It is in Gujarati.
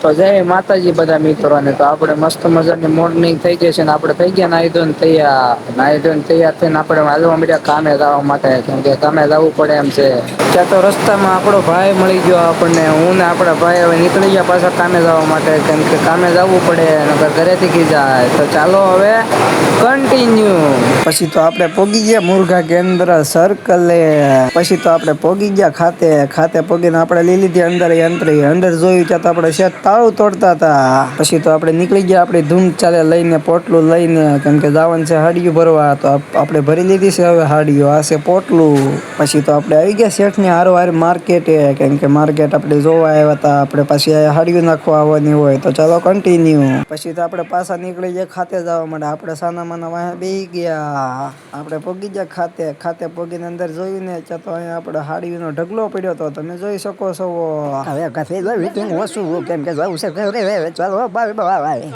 તો જય માતાજી બધા મિત્રોને. તો આપણે મસ્ત મજાની મોર્નિંગ થઈ ગઈ છે ને આપણે થઈ ગયા નાઈ ધોઈને તૈયાર. નાઈ ધોઈને તૈયાર થઈને આપણે હાલવા માંડ્યા કામે જવા માટે, કેમ કે કામે જવું પડે એમ છે. ત્યાં તો રસ્તામાં આપણો ભાઈ મળી ગયો આપણને. હું ને આપડા ભાઈ હવે નીકળી ગયા પાછા કામે જવા માટે, કેમ કે કામે જવું પડે નકર ઘરેથી કી જાય. તો ચાલો હવે કન્ટિન્યુ. પછી તો આપણે પોગી ગયા મુરઘા કેન્દ્ર સર્કલે. પછી તો આપણે પોગી ગયા ખાતે. ખાતે પોગીને આપણે લઈ લીધી અંદર એન્ટ્રી. અંદર જોયું ત્યાં તો આપણે શેઠ તાળું તોડતા હતા. પછી તો આપણે નીકળી ગયા આપણી ધૂમ ચાલે લઈને, પોટલું લઈને, કેમ કે જાવન છે હાડિયું ભરવા. તો આપણે ભરી લીધી છે હવે હાડિયું. આ છે પોટલું. પછી તો આપણે આવી ગયા શેઠની હારોહાર માર્કેટે, કેમ કે માર્કેટ આપણે જોવા આવ્યા હતા. આપણે પાછી હાડિયું નાખવા આવવાની હોય. તો ચાલો કન્ટિન્યુ. પછી તો આપણે પાછા નીકળી ગયા ખાતે જવા માટે. આપણે સાના માના વાહે બેસી ગયા. આપણે પોગી ગયા ખાતે. ખાતે પોગીને અંદર જોયું ને ત્યાં તો અહીંયા આપણે હાડિયુંનો ઢગલો પડ્યો હતો, તમે જોઈ શકો છો. હવે કથે જોયું ઓછું, કેમ કે જવું છે ચાલો બાય.